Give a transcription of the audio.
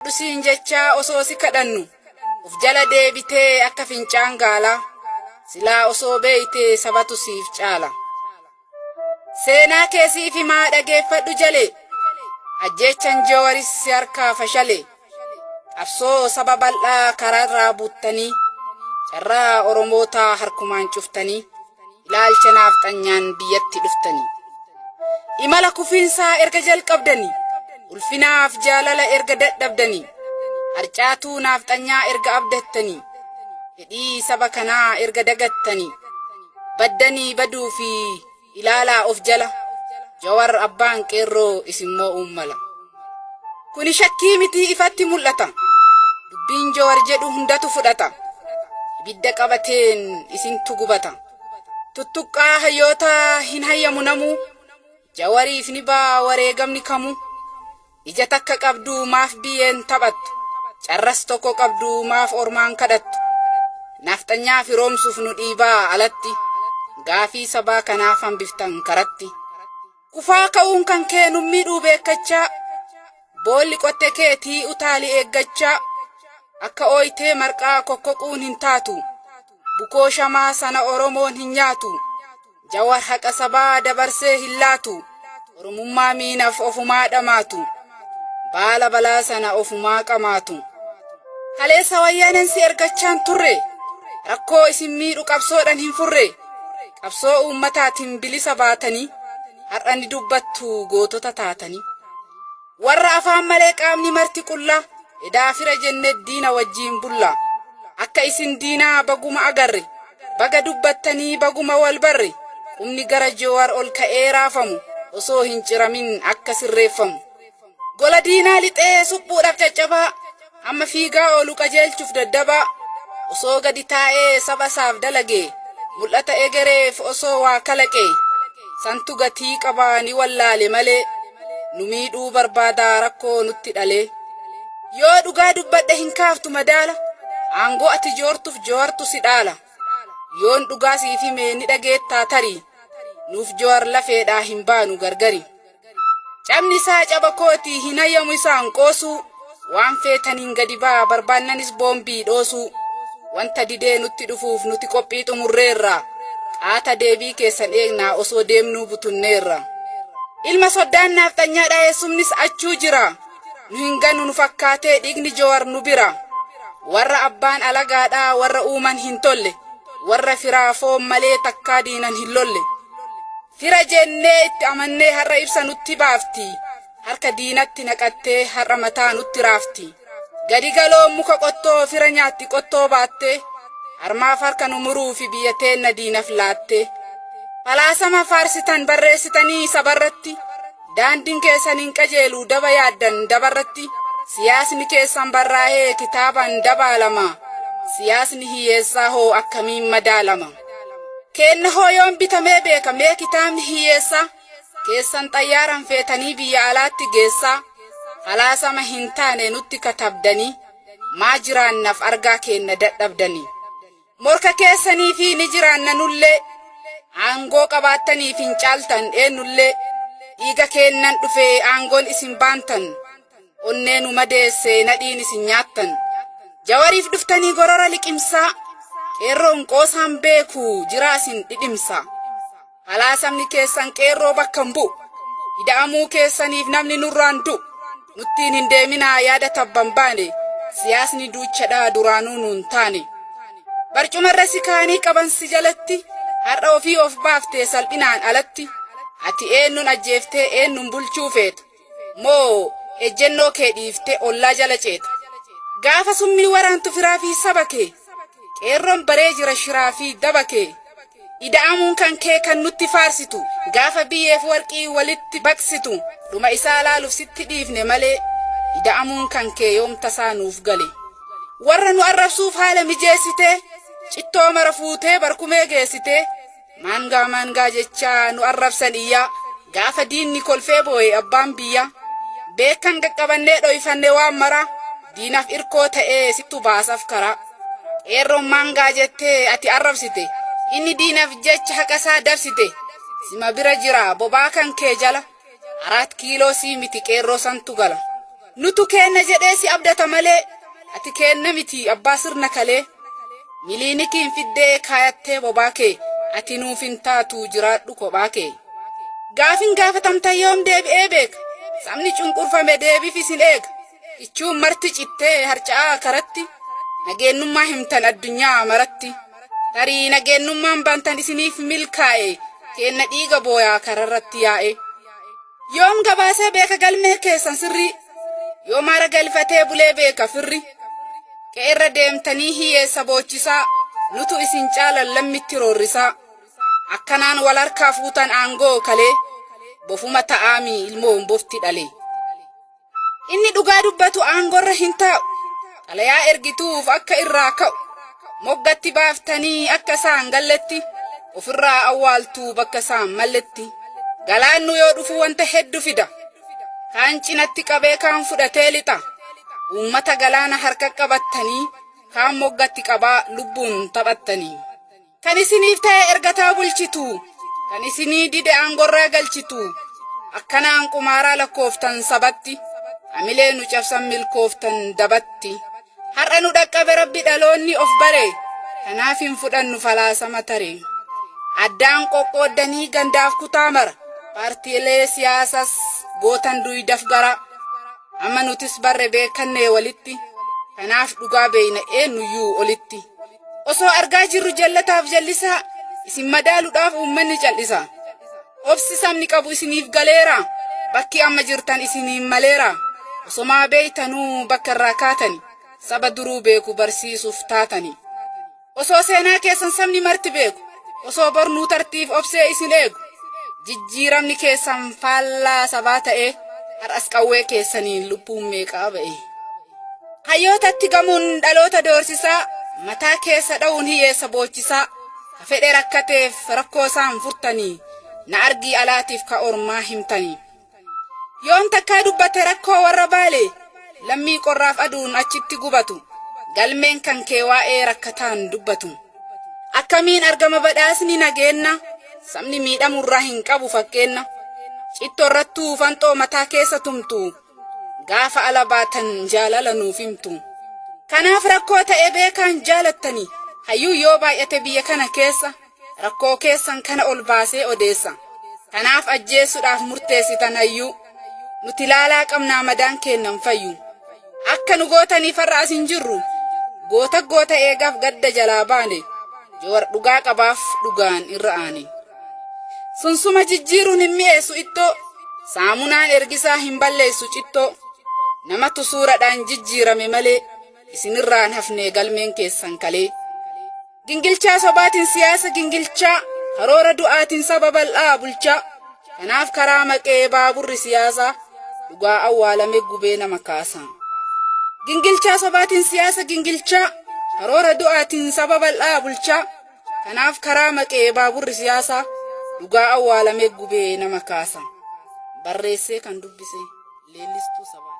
dusiin jecha osoo si kadhannu uf jala deebitee akka fincaan gaala silaa osoo beeytee sabatu siif caala. Seenaa keessiif himaa dhageeffadhu jalee ajjechan Jawaaris si harkaa fashale. Qabsoo saba bal'aa karaarraa buuttanii carraa Oromootaa harkumaan cuftanii ilaalcha naaftanyaan biyyatti dhuftanii. Imala kufiinsaa erga jalqabdanii ulfinaaf jaalala erga dadhabdanii harcaatuu naaftanyaa erga abdattanii fedhii saba kanaa erga dagattanii baddanii baduu fi ilaalaa of jala Jawaar abbaan qeerroo isimmoo uummala. Kuni shakkii miti ifatti mul'ata dubbiin Jawaar jedhu hundatu fudhata ibidda qabateen isintu gubata. Tuttuqqaa hayyoota hin hayyamu namuu Jawaariif ni baa wareegamni kamuu. Ija takka qabdu maaf biyyeen taphattu carras tokko qabdu maaf ormaan kadhattu. Naftanyaa firoomsuuf nu dhiibaa alatti gaafii sabaa kanaaf hambiftan karatti. Kufaa ka'uun kan kee nu miidhuu beekachaa boolli qotte keetii utaali eeggachaa akka ooyitee marqaa kokkoquun hin taatu bukoo shamaa sana Oromoon hin nyaatu. Jawaar haqa sabaa dabarsee hin laatu Oromummaa miinaaf ofumaa dhamaatu baala balaa sana ofumaa qamaatu. Kaleessa wayyaaneen si ergachaan turre rakkoo isin miidhu qabsoodhaan hin furre qabsoo uummataatiin bilisa baatanii har'a ni dubbattu gootota taatanii. Warra afaan malee qaamni marti qullaa edaa fira jenne diina wajjiin bulla akka isin diinaa baguma agarre baga dubbattanii baguma wal barre qumni gara Jawaar ol ka'ee raafamu osoo hin ciramin akka sirreeffamu. Gola diinaa lixee suphuudhaaf caccabaa amma fiigaa oolu qajeelchuuf daddabaa osoo gadi taa'ee saba isaaf dalagee mul'ata egereef osoo waa kalaqee santu gatii qabaa ni wallaale malee nu miidhuu barbaadaa rakkoo nutti dhalee. Yoo dhugaa dubbadhe hin kaaftu madaala aangoo ati joortuuf Jawaartu si dhaala. Yoon dhugaa siif hime ni dhageettaa tarii nuuf Jawaar lafeedhaa hin baanu gargari. Cabni isaa caba kootii hin hayyamu isaan qoosuu waan feetaniin gadi baa barbaannanis boombii dhoosuu wanta didee nutti dhufuuf nuti qophii xumurreerra qaata deebii keessan eegnaa osoo deemnuu butunneerra. Ilma soddaan naaftanyaa dhayeessumnis achuu jira nu hin ganu nu fakkaatee dhiigni Jawaar nu bira. Warra abbaan alagaadhaa warra uuman hin tolle warra firaa foon malee takkaa diinan hin lolle. Fira jennee itti amannee har'a ibsa nutti baafti harka diinatti naqattee har'a mataa nutti raafti. Gadi galoo muka qottoo fira nyaatti qottoo baatte harmaaf harka nu muruu fi biyya teenna diinaf laatte. Falaasama faarsitan barreessitanii sabarratti daandiin keessan hin qajeelu daba yaaddan dabarratti. Siyaasni keessan barraa'ee kitaaban dabaalama siyaasni hiyyeessaa hoo akkamiin madaalama. Kenna hoo yoon bitamee beekamee kitaabni hiyyeessaa keessan xayyaaran feetanii biyya alaatti geessaa. Falaasama hin taane nutti katabdanii maa jiraannaaf argaa kenna dadhabdanii. Morka keessanii fi ni jiraanna nullee aangoo qabaattaniif hin caaltan eenyullee dhiiga kennan dhufee aangoon isin baantan onnee nu madeesse nadhiin isin nyaattan. Jawaariif dhuftanii gorora liqimsaa qeerroon qoosaan beeku jiraa isin dhidhimsa. Falaasamni keessan qeerroo bakka hin bu'u ida'amuu keessaniif namni nurraan du'u nuttiin hin deeminaa yaada tabban baane siyaasni duuchadhaa duraanuu nuun taane. Barcumarra si kaanii qaban si jalatti har'a ofii of baaftee salphinaan alatti ati eenyuun ajjeeftee eenyuun bulchuu feeta moo ejjennoo kee dhiiftee ollaa jala ceeta. Gaafa summiin waraantu firaa fi saba kee qeerroon baree jira shiraa fi daba kee ida'amuun kan kee kan nutti faarsitu gaafa biyyeef warqii walitti baqsitu dhuma isaa laaluuf sitti dhiifne malee ida'amuun kan kee yoomta isaa nuuf gale. Warra nu arrabsuuf haala mijeessitee cittoo mara fuutee barkumee geessitee maangaa jechaa nu arrabsan iyyaa gaafa diinni kolfee boo'e abbaan biyya. Beekan qaqqabannee dhoyfannee waan maraa diinaaf irkoo ta'ee sittu baasaaf karaa. Qeerroon maangaa jettee ati arrabsite inni diinaaf jecha haqasaa dabsite sima bira jira bobaa kan kee jala 4 kiiloo sii miti qeerroo santu gala. nutu kenna jedhee si abdata malee ati kenna miti abbaa sirna kalee miliinikiin fiddee kaayattee bobaa kee ati nuuf hin taatu jiraadhu kophaa kee gaafin gaafatamta yoom deebi'ee beeka sabni cunqurfame deebiif isin eega ichuun marti cittee harca'aa karatti nageenyummaa himtan addunyaa maratti tarii nageenyummaan bantan isiniif milkaa'e kenna dhiiga booyaa kararratti yaa'e yoom gabaasee beeka galmee keessan sirrii yoom aara galfatee bulee beeka firri qeerra deemtanii hiyyeessa boochisaa nutu isin caalan lammitti roorrisaa akkanaan wal harkaa fuutan aangoo kalee bofuma ta'aami ilmoon bofti dhalee inni dhugaa dubbatu aangorra hin taa'u xalayaa ergituuf akka irraa ka'u moggatti baaftanii akka isaan galletti ofirraa awwaaltuu bakka isaan malletti galaannu yoo dhufu wanta heddu fida kaan cinatti qabee kaan fudhatee lixa ummata galaana harka qabattanii kaan moggatti qabaa lubbuun taphattanii kan isiniif ta'e ergataa bulchitu kan isinii dide aangorraa galchitu akkanaan qumaaraa lakkooftan sabatti amilee nu cabsan milkooftan dabatti har'a nu dhaqqabe rabbi dhaloonni of bare kanaaf hin fudhannu falaasama tare addaan qoqqooddanii gandaaf kutaa mara paartiilee siyaasas gootan duydaf gara amma nutis barre beekannee walitti kanaaf dhugaa beeyna eenyuyyuu olitti osoo argaa jirru jallataaf jallisaa isin madaaluudhaaf uummanni cal'isa obsi sabni qabu isiniif galeera bakki amma jirtan isiniin maleera osomaa beeytanuu bakka irraa kaatani saba duruu beeku barsiisuuf taatani osoo seenaa keessan sabni marti beeku osoo bornuu tartiif obsee isin eegu jijjiiramni keessan faallaa sabaa ta'e har'as qawwee keessaniin lubbuun meeqaa ba'e hayyootatti gamuun dhaloota doorsisaa mataa keessa dha'uun hiyyeessa boochisaa fedhe rakkateef rakkoo isaan furtanii na argii alaatiif ka ormaa himtanii yoon takkaa dubbate rakkoo warra baale lammii qorraaf aduun achitti gubatu galmeen kan kee waa'ee rakkataan dubbatu akkamiin argama badhaasni nageenna sabni miidhamurraa hin qabu fakkeenna cittorrattuu fanxoo mataa keessa tumtu gaafa ala baatan jaalala nuuf himtu kanaaf rakkoo ta'e beekaan jaalattanii hayyuu yoo baay'ate biyya kana keessa rakkoo keessan kana ol baasee odeessa kanaaf ajjeesuudhaaf murteessitan hayyuu nuti laalaa qabnaa madaan kennan fayyu akka nu gootaniif har'a asin jirru goota eegaaf gadda jalaa baane joowar dhugaa qabaaf dhugaan irra aane sunsuma jijjiiruun hin mi'eessu ittoo saamunaan ergisaa hin balleessu cittoo namatu suuradhaan jijjiirame malee isinirraan hafnee galmeen keessan kalee gingilchaa sobaatiin siyaasa gingilchaa karoora du'aatiin saba bal'aa bulchaa kanaaf karaa maqee baaburri siyaasaa dhugaa awwaalame gubee nama kaasaa gingilchaa sobaatiin siyaasa gingilchaa karoora du'aatiin saba bal'aa bulchaa kanaaf karaa maqee baaburri siyaasaa dhugaa awwaalame gubee nama kaasaa barreessee kan dubbise leellistuu sabaa